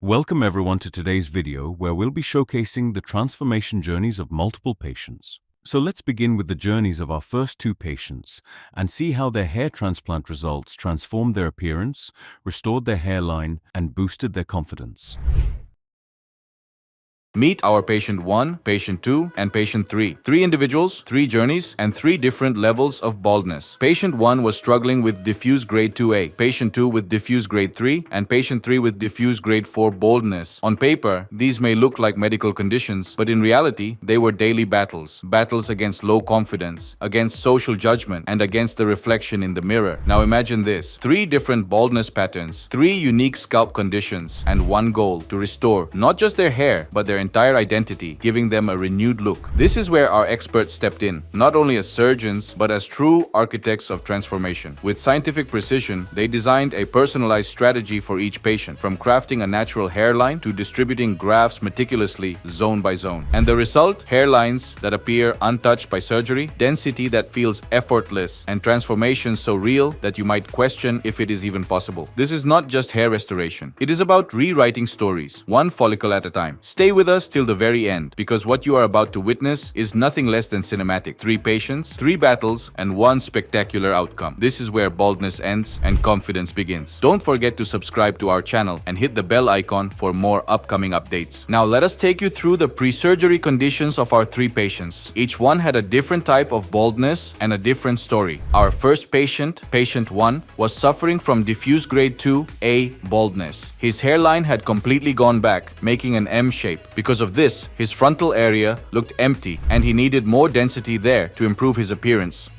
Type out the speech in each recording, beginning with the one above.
Welcome everyone to today's video where we'll be showcasing the transformation journeys of multiple patients. So let's begin with the journeys of our first two patients and see how their hair transplant results transformed their appearance, restored their hairline, and boosted their confidence. Meet our patient 1, patient 2, and patient 3. 3 individuals, 3 journeys, and 3 different levels of baldness. Patient 1 was struggling with diffuse grade 2A, patient 2 with diffuse grade 3, and patient 3 with diffuse grade 4 baldness. On paper, these may look like medical conditions, but in reality, they were daily battles. Battles against low confidence, against social judgment, and against the reflection in the mirror. Now imagine this. 3 different baldness patterns, 3 unique scalp conditions, and one goal: to restore not just their hair, but their entire identity, giving them a renewed look. This is where our experts stepped in, not only as surgeons, but as true architects of transformation. With scientific precision, they designed a personalized strategy for each patient, from crafting a natural hairline to distributing grafts meticulously, zone by zone. And the result? Hairlines that appear untouched by surgery, density that feels effortless, and transformations so real that you might question if it is even possible. This is not just hair restoration. It is about rewriting stories, one follicle at a time. Stay with us till the very end, because what you are about to witness is nothing less than cinematic. 3 patients, 3 battles, and 1 spectacular outcome. This is where baldness ends and confidence begins. Don't forget to subscribe to our channel and hit the bell icon for more upcoming updates. Now let us take you through the pre-surgery conditions of our 3 patients. Each one had a different type of baldness and a different story. Our first patient, patient 1, was suffering from diffuse grade 2A baldness. His hairline had completely gone back, making an M shape. Because of this, his frontal area looked empty and he needed more density there to improve his appearance.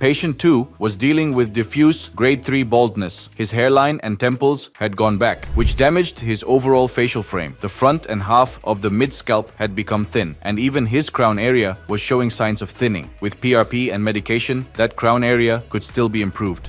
Patient 2 was dealing with diffuse grade 3 baldness. His hairline and temples had gone back, which damaged his overall facial frame. The front and half of the mid-scalp had become thin, and even his crown area was showing signs of thinning. With PRP and medication, that crown area could still be improved.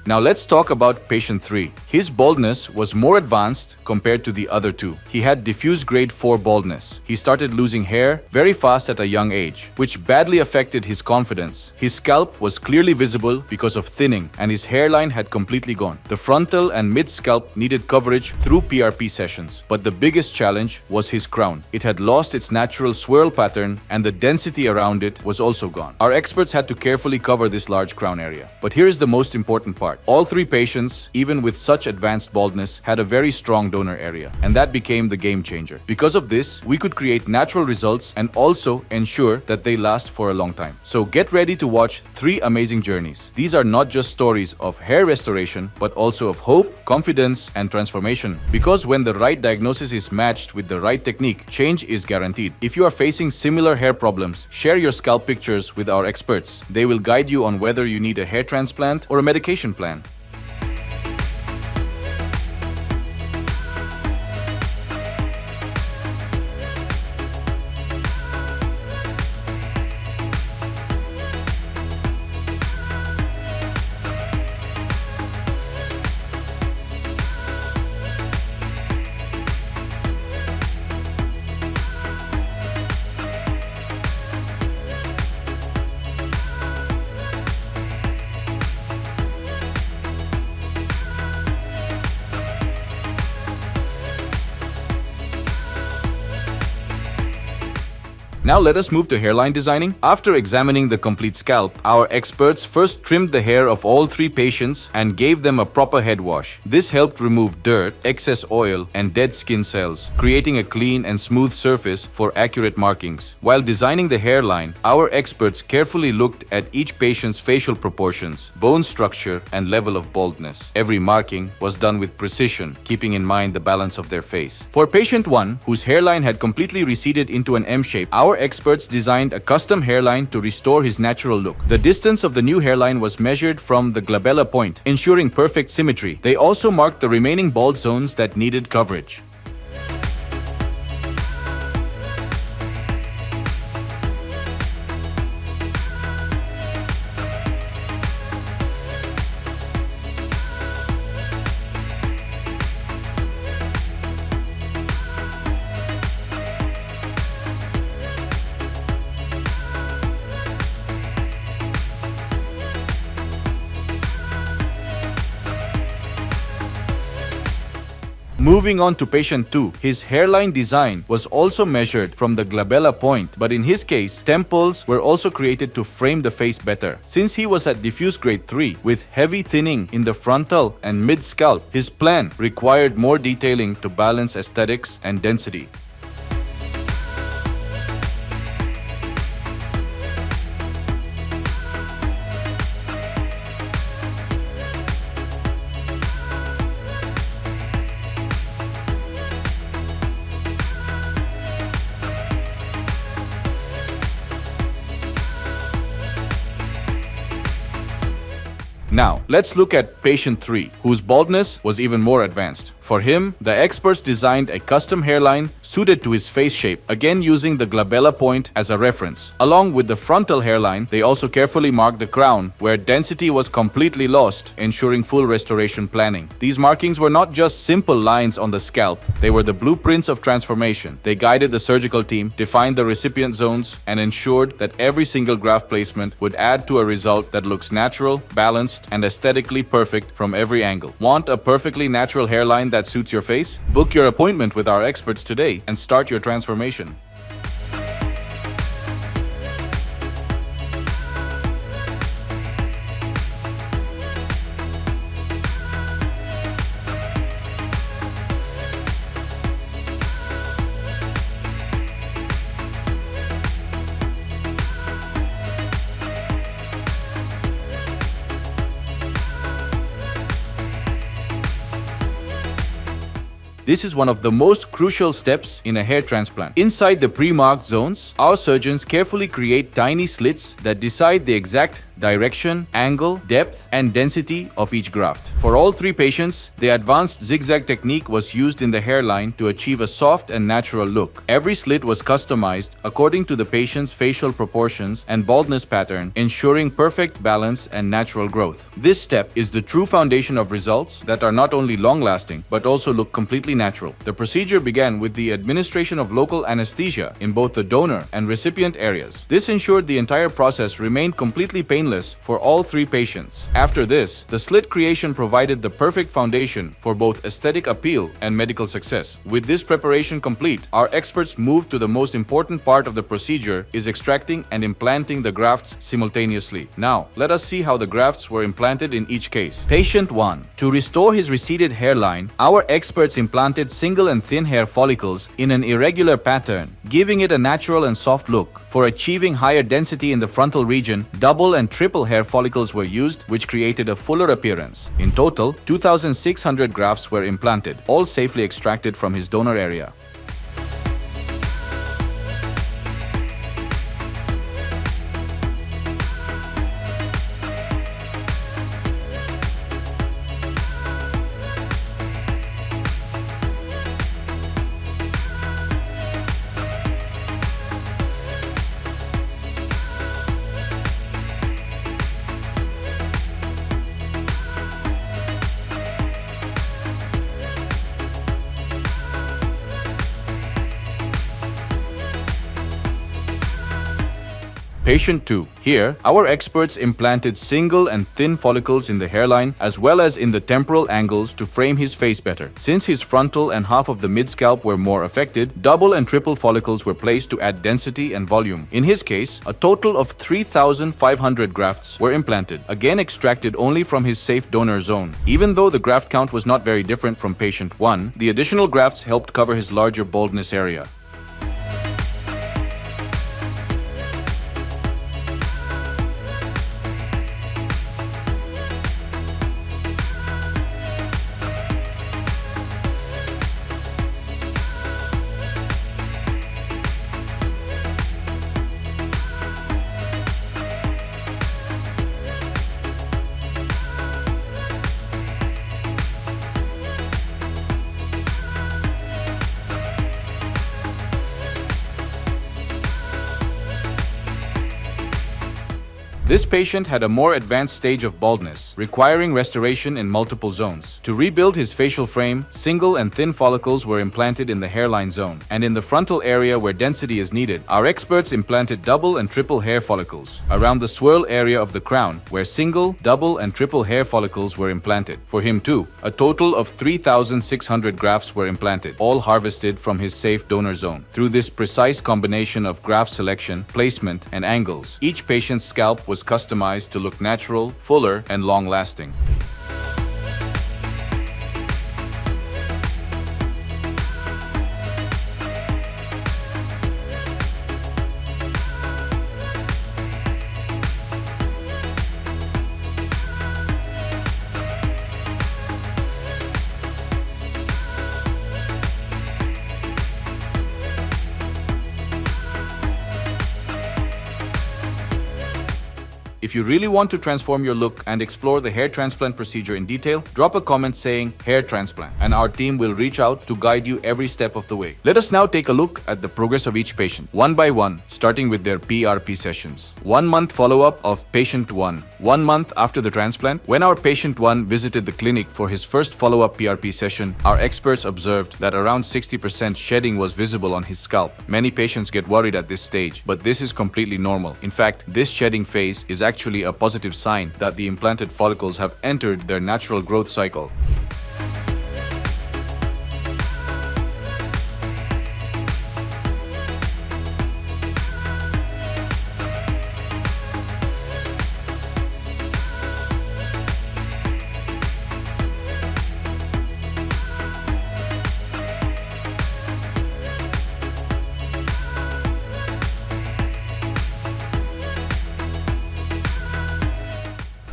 Now let's talk about patient 3. His baldness was more advanced compared to the other 2. He had diffuse grade 4 baldness. He started losing hair very fast at a young age, which badly affected his confidence. His scalp was clearly visible because of thinning, and his hairline had completely gone. The frontal and mid-scalp needed coverage through PRP sessions, but the biggest challenge was his crown. It had lost its natural swirl pattern, and the density around it was also gone. Our experts had to carefully cover this large crown area. But here is the most important part. All 3 patients, even with such advanced baldness, had a very strong donor area, and that became the game changer. Because of this, we could create natural results and also ensure that they last for a long time. So get ready to watch 3 amazing journeys. These are not just stories of hair restoration, but also of hope, confidence, and transformation. Because when the right diagnosis is matched with the right technique, change is guaranteed. If you are facing similar hair problems, share your scalp pictures with our experts. They will guide you on whether you need a hair transplant or a medication plan. Now let us move to hairline designing. After examining the complete scalp, our experts first trimmed the hair of all 3 patients and gave them a proper head wash. This helped remove dirt, excess oil, and dead skin cells, creating a clean and smooth surface for accurate markings. While designing the hairline, our experts carefully looked at each patient's facial proportions, bone structure, and level of baldness. Every marking was done with precision, keeping in mind the balance of their face. For patient 1, whose hairline had completely receded into an M shape, our experts designed a custom hairline to restore his natural look. The distance of the new hairline was measured from the glabella point, ensuring perfect symmetry. They also marked the remaining bald zones that needed coverage. Moving on to patient 2, his hairline design was also measured from the glabella point, but in his case, temples were also created to frame the face better. Since he was at diffuse grade 3 with heavy thinning in the frontal and mid-scalp, his plan required more detailing to balance aesthetics and density. Now, let's look at patient 3, whose baldness was even more advanced. For him, the experts designed a custom hairline suited to his face shape, again using the glabella point as a reference. Along with the frontal hairline, they also carefully marked the crown, where density was completely lost, ensuring full restoration planning. These markings were not just simple lines on the scalp, they were the blueprints of transformation. They guided the surgical team, defined the recipient zones, and ensured that every single graft placement would add to a result that looks natural, balanced, and aesthetically perfect from every angle. Want a perfectly natural hairline that suits your face? Book your appointment with our experts today and start your transformation. This is one of the most crucial steps in a hair transplant. Inside the pre-marked zones, our surgeons carefully create tiny slits that decide the exact direction, angle, depth, and density of each graft. For all 3 patients, the advanced zigzag technique was used in the hairline to achieve a soft and natural look. Every slit was customized according to the patient's facial proportions and baldness pattern, ensuring perfect balance and natural growth. This step is the true foundation of results that are not only long-lasting, but also look completely natural. The procedure began with the administration of local anesthesia in both the donor and recipient areas. This ensured the entire process remained completely painless for all 3 patients. After this, the slit creation provided the perfect foundation for both aesthetic appeal and medical success. With this preparation complete, our experts moved to the most important part of the procedure, is extracting and implanting the grafts simultaneously. Now, let us see how the grafts were implanted in each case. Patient 1. To restore his receded hairline, our experts implanted single and thin hair follicles in an irregular pattern, giving it a natural and soft look. For achieving higher density in the frontal region, double and triple hair follicles were used, which created a fuller appearance. In total, 2,600 grafts were implanted, all safely extracted from his donor area. Patient 2. Here, our experts implanted single and thin follicles in the hairline as well as in the temporal angles to frame his face better. Since his frontal and half of the mid-scalp were more affected, double and triple follicles were placed to add density and volume. In his case, a total of 3,500 grafts were implanted, again extracted only from his safe donor zone. Even though the graft count was not very different from patient 1, the additional grafts helped cover his larger baldness area. This patient had a more advanced stage of baldness, requiring restoration in multiple zones. To rebuild his facial frame, single and thin follicles were implanted in the hairline zone, and in the frontal area where density is needed, our experts implanted double and triple hair follicles around the swirl area of the crown, where single, double, and triple hair follicles were implanted. For him too, a total of 3,600 grafts were implanted, all harvested from his safe donor zone. Through this precise combination of graft selection, placement, and angles, each patient's scalp was customized to look natural, fuller, and long-lasting. If you really want to transform your look and explore the hair transplant procedure in detail, drop a comment saying hair transplant, and our team will reach out to guide you every step of the way. Let us now take a look at the progress of each patient, one by one, starting with their PRP sessions. 1 month follow-up of patient 1. 1 month after the transplant, when our patient 1 visited the clinic for his first follow-up PRP session, our experts observed that around 60% shedding was visible on his scalp. Many patients get worried at this stage, but this is completely normal. In fact, this shedding phase is actually a positive sign that the implanted follicles have entered their natural growth cycle.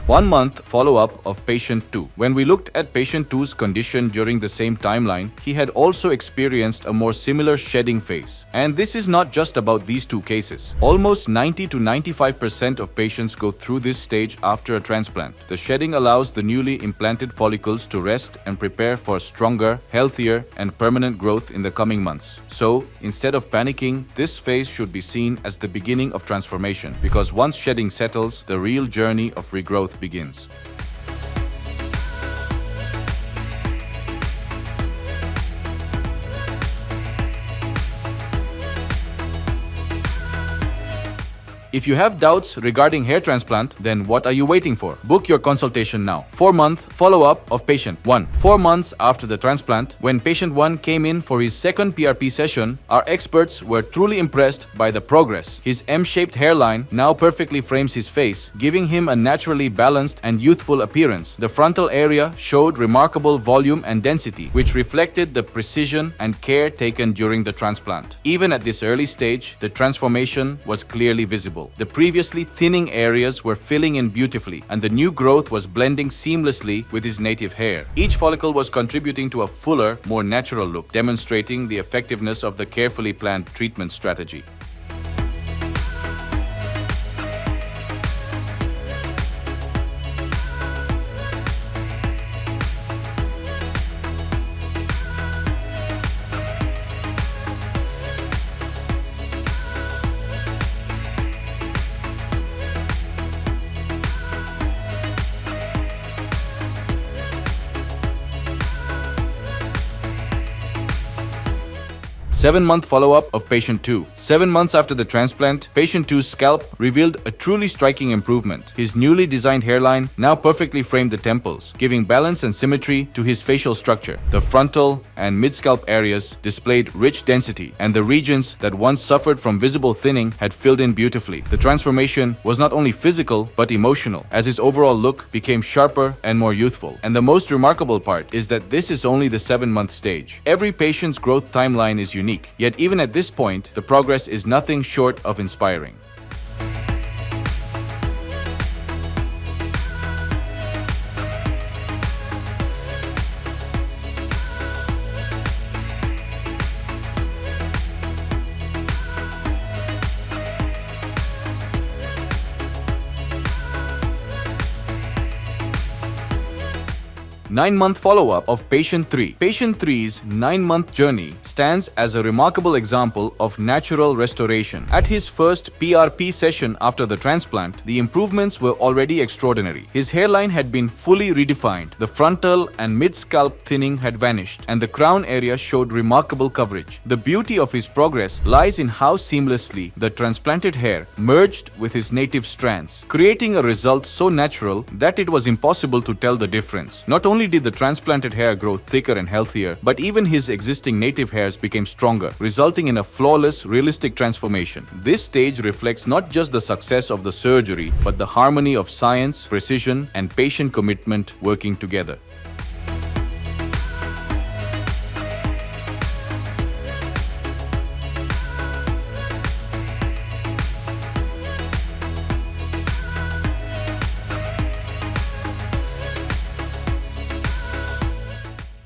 One month follow-up of patient 2. When we looked at patient 2's condition during the same timeline, he had also experienced a more similar shedding phase. And this is not just about these two cases. Almost 90 to 95% of patients go through this stage after a transplant. The shedding allows the newly implanted follicles to rest and prepare for stronger, healthier, and permanent growth in the coming months. So, instead of panicking, this phase should be seen as the beginning of transformation, because once shedding settles, the real journey of regrowth begins. If you have doubts regarding hair transplant, then what are you waiting for? Book your consultation now. 4-month follow-up of patient 1. 4 months after the transplant, when patient 1 came in for his second PRP session, our experts were truly impressed by the progress. His M-shaped hairline now perfectly frames his face, giving him a naturally balanced and youthful appearance. The frontal area showed remarkable volume and density, which reflected the precision and care taken during the transplant. Even at this early stage, the transformation was clearly visible. The previously thinning areas were filling in beautifully, and the new growth was blending seamlessly with his native hair. Each follicle was contributing to a fuller, more natural look, demonstrating the effectiveness of the carefully planned treatment strategy. 7-month follow-up of patient 2. 7 months after the transplant, patient 2's scalp revealed a truly striking improvement. His newly designed hairline now perfectly framed the temples, giving balance and symmetry to his facial structure. The frontal and mid-scalp areas displayed rich density, and the regions that once suffered from visible thinning had filled in beautifully. The transformation was not only physical but emotional, as his overall look became sharper and more youthful. And the most remarkable part is that this is only the 7-month stage. Every patient's growth timeline is unique, yet even at this point, the progress is nothing short of inspiring. Nine-month follow-up of patient 3. Patient 3's 9-month journey stands as a remarkable example of natural restoration. At his first PRP session after the transplant, the improvements were already extraordinary. His hairline had been fully redefined, the frontal and mid-scalp thinning had vanished, and the crown area showed remarkable coverage. The beauty of his progress lies in how seamlessly the transplanted hair merged with his native strands, creating a result so natural that it was impossible to tell the difference. Not only did the transplanted hair grow thicker and healthier, but even his existing native hairs became stronger, resulting in a flawless, realistic transformation. This stage reflects not just the success of the surgery, but the harmony of science, precision, and patient commitment working together.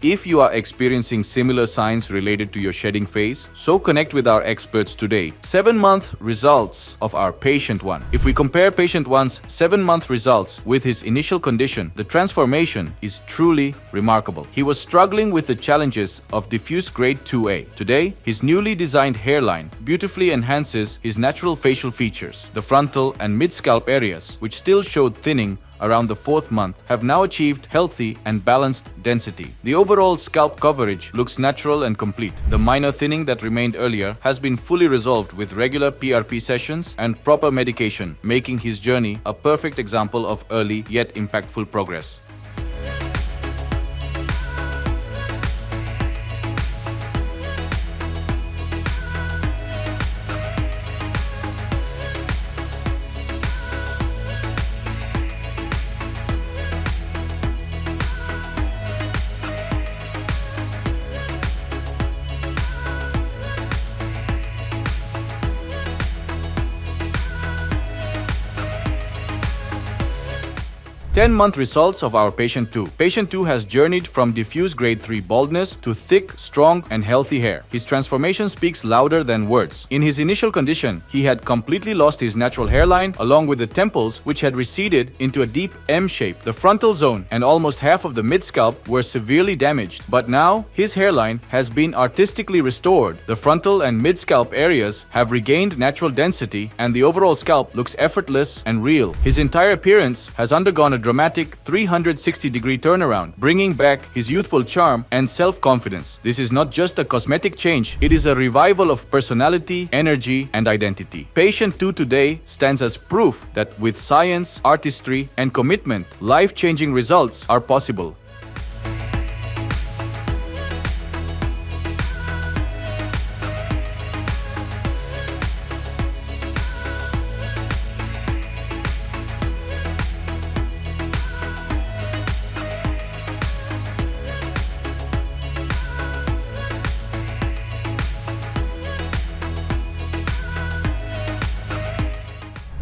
If you are experiencing similar signs related to your shedding phase, so connect with our experts today. 7-month results of our patient 1. If we compare patient 1's 7-month results with his initial condition, the transformation is truly remarkable. He was struggling with the challenges of diffuse grade 2A. Today, his newly designed hairline beautifully enhances his natural facial features. The frontal and mid-scalp areas, which still showed thinning around the 4th month, have now achieved healthy and balanced density. The overall scalp coverage looks natural and complete. The minor thinning that remained earlier has been fully resolved with regular PRP sessions and proper medication, making his journey a perfect example of early yet impactful progress. Ten-month results of our patient 2. Patient 2 has journeyed from diffuse grade 3 baldness to thick, strong, and healthy hair. His transformation speaks louder than words. In his initial condition, he had completely lost his natural hairline, along with the temples, which had receded into a deep M shape. The frontal zone and almost half of the mid-scalp were severely damaged. But now, his hairline has been artistically restored. The frontal and mid-scalp areas have regained natural density, and the overall scalp looks effortless and real. His entire appearance has undergone a dramatic 360-degree turnaround, bringing back his youthful charm and self-confidence. This is not just a cosmetic change, it is a revival of personality, energy, and identity. Patient 2 today stands as proof that with science, artistry, and commitment, life-changing results are possible.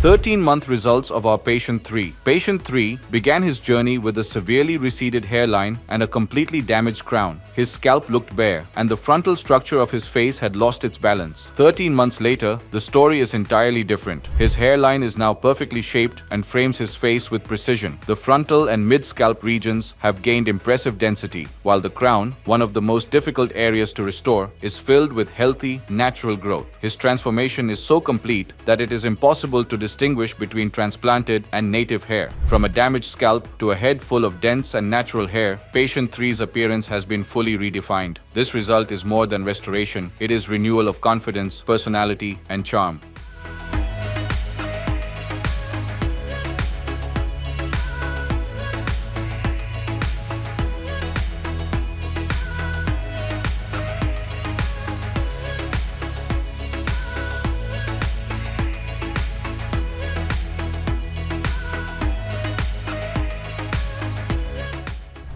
Thirteen-month results of our patient 3. Patient 3 began his journey with a severely receded hairline and a completely damaged crown. His scalp looked bare, and the frontal structure of his face had lost its balance. 13 months later, the story is entirely different. His hairline is now perfectly shaped and frames his face with precision. The frontal and mid-scalp regions have gained impressive density, while the crown, one of the most difficult areas to restore, is filled with healthy, natural growth. His transformation is so complete that it is impossible to distinguish between transplanted and native hair. From a damaged scalp to a head full of dense and natural hair, patient 3's appearance has been fully redefined. This result is more than restoration, it is renewal of confidence, personality, and charm.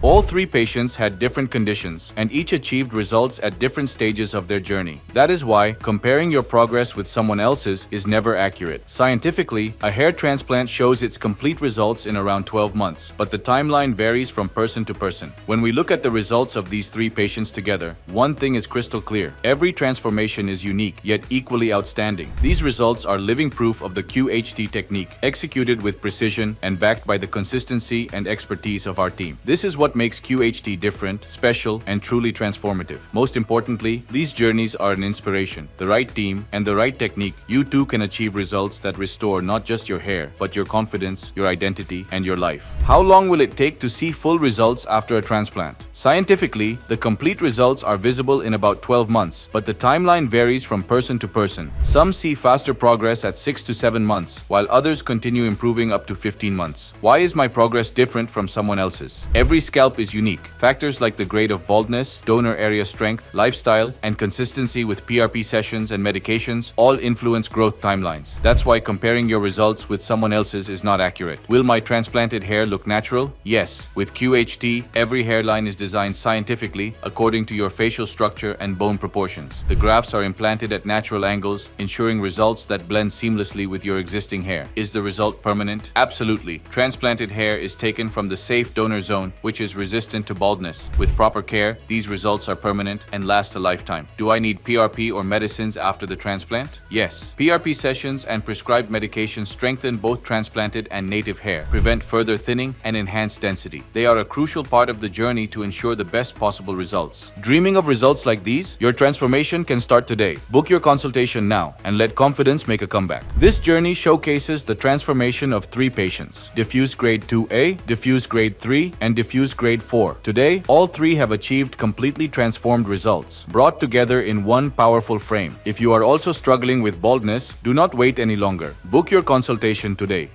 All 3 patients had different conditions, and each achieved results at different stages of their journey. That is why comparing your progress with someone else's is never accurate. Scientifically, a hair transplant shows its complete results in around 12 months, but the timeline varies from person to person. When we look at the results of these 3 patients together, one thing is crystal clear. Every transformation is unique, yet equally outstanding. These results are living proof of the QHT technique, executed with precision and backed by the consistency and expertise of our team. This is what makes QHT different, special, and truly transformative. Most importantly, these journeys are an inspiration. The right team and the right technique, you too can achieve results that restore not just your hair, but your confidence, your identity, and your life. How long will it take to see full results after a transplant? Scientifically, the complete results are visible in about 12 months, but the timeline varies from person to person. Some see faster progress at 6 to 7 months, while others continue improving up to 15 months. Why is my progress different from someone else's? Every scalp is unique. Factors like the grade of baldness, donor area strength, lifestyle, and consistency with PRP sessions and medications all influence growth timelines. That's why comparing your results with someone else's is not accurate. Will my transplanted hair look natural? Yes. With QHT, every hairline is designed scientifically according to your facial structure and bone proportions. The grafts are implanted at natural angles, ensuring results that blend seamlessly with your existing hair. Is the result permanent? Absolutely. Transplanted hair is taken from the safe donor zone, which is resistant to baldness. With proper care, these results are permanent and last a lifetime. Do I need PRP or medicines after the transplant? Yes. PRP sessions and prescribed medications strengthen both transplanted and native hair, prevent further thinning, and enhance density. They are a crucial part of the journey to ensure the best possible results. Dreaming of results like these? Your transformation can start today. Book your consultation now and let confidence make a comeback. This journey showcases the transformation of 3 patients: diffuse grade 2A, diffuse grade 3, and diffuse grade 4. Today, all 3 have achieved completely transformed results, brought together in one powerful frame. If you are also struggling with baldness, do not wait any longer. Book your consultation today.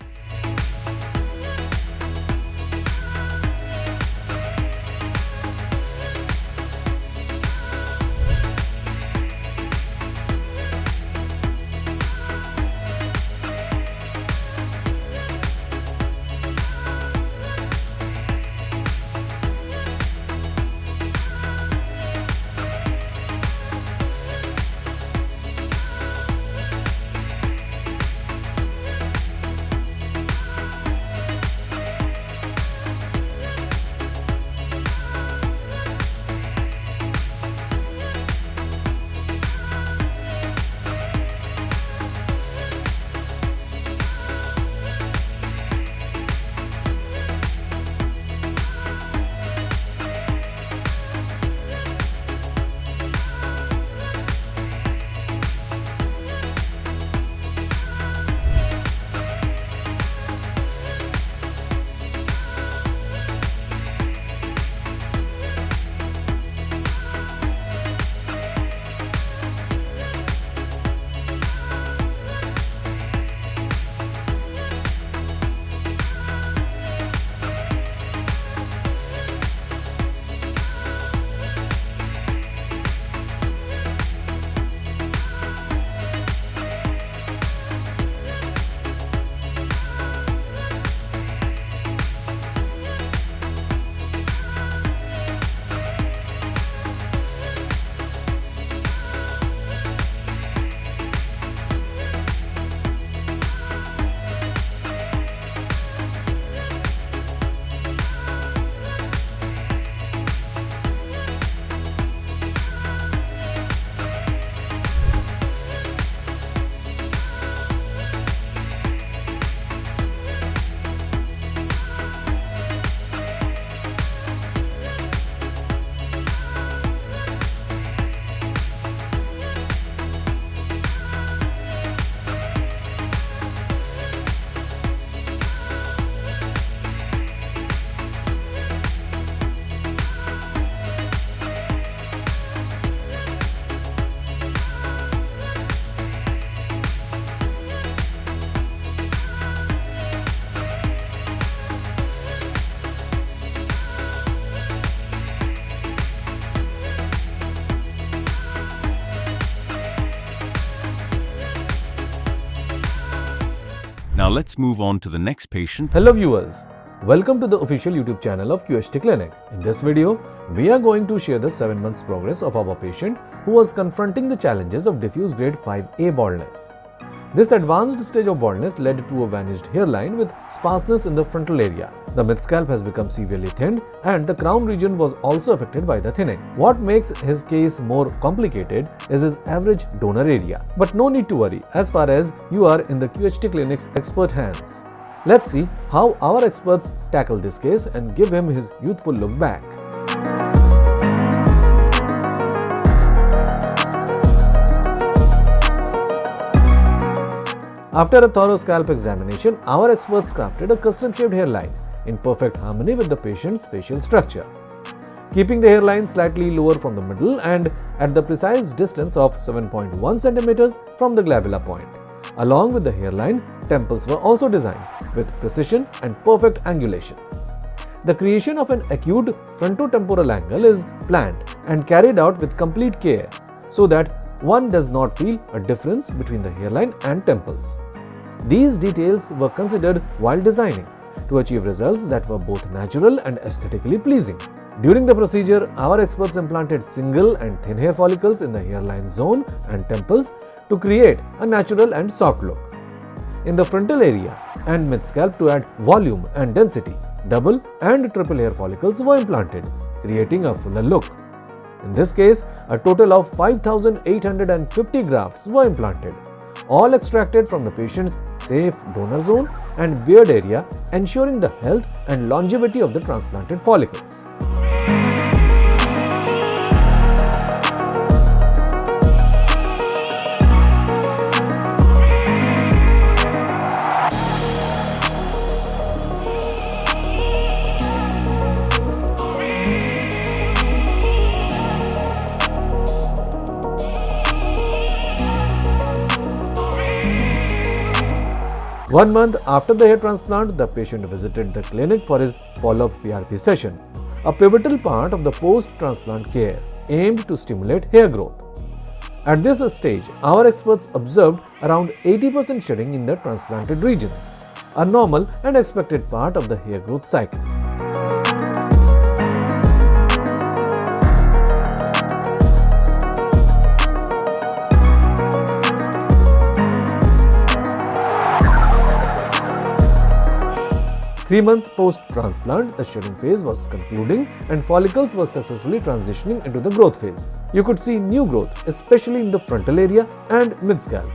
Now let's move on to the next patient. Hello viewers, welcome to the official YouTube channel of QHT Clinic. In this video, we are going to share the 7 months progress of our patient who was confronting the challenges of diffuse grade 5A baldness. This advanced stage of baldness led to a vanished hairline with sparseness in the frontal area. The mid-scalp has become severely thinned and the crown region was also affected by the thinning. What makes his case more complicated is his average donor area. But no need to worry as far as you are in the QHT Clinic's expert hands. Let's see how our experts tackle this case and give him his youthful look back. After a thorough scalp examination, our experts crafted a custom-shaped hairline in perfect harmony with the patient's facial structure, keeping the hairline slightly lower from the middle and at the precise distance of 7.1 cm from the glabella point. Along with the hairline, temples were also designed with precision and perfect angulation. The creation of an acute frontotemporal angle is planned and carried out with complete care so that one does not feel a difference between the hairline and temples. These details were considered while designing to achieve results that were both natural and aesthetically pleasing. During the procedure, our experts implanted single and thin hair follicles in the hairline zone and temples to create a natural and soft look. In the frontal area and mid-scalp to add volume and density, double and triple hair follicles were implanted, creating a fuller look. In this case, a total of 5,850 grafts were implanted, all extracted from the patient's safe donor zone and beard area, ensuring the health and longevity of the transplanted follicles. One month after the hair transplant, the patient visited the clinic for his follow-up PRP session, a pivotal part of the post-transplant care aimed to stimulate hair growth. At this stage, our experts observed around 80% shedding in the transplanted regions, a normal and expected part of the hair growth cycle. Three months post-transplant, the shedding phase was concluding and follicles were successfully transitioning into the growth phase. You could see new growth, especially in the frontal area and mid-scalp.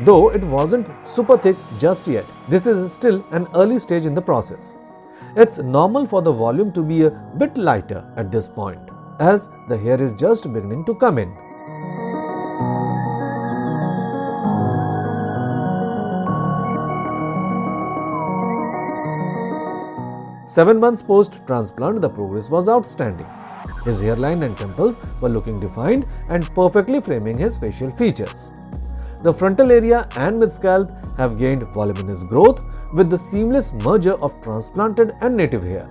Though it wasn't super thick just yet, this is still an early stage in the process. It's normal for the volume to be a bit lighter at this point, as the hair is just beginning to come in. Seven months post-transplant, the progress was outstanding. His hairline and temples were looking defined and perfectly framing his facial features. The frontal area and mid-scalp have gained voluminous growth with the seamless merger of transplanted and native hair.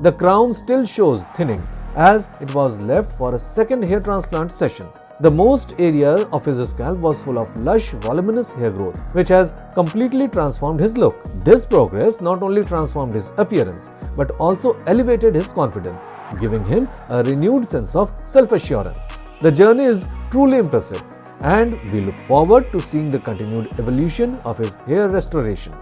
The crown still shows thinning as it was left for a second hair transplant session. The most area of his scalp was full of lush, voluminous hair growth, which has completely transformed his look. This progress not only transformed his appearance, but also elevated his confidence, giving him a renewed sense of self-assurance. The journey is truly impressive, and we look forward to seeing the continued evolution of his hair restoration.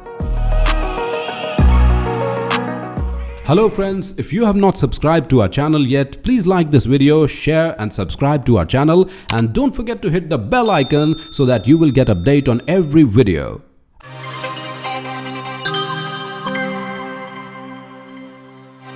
Hello friends, if you have not subscribed to our channel yet, please like this video, share and subscribe to our channel, and don't forget to hit the bell icon so that you will get update on every video.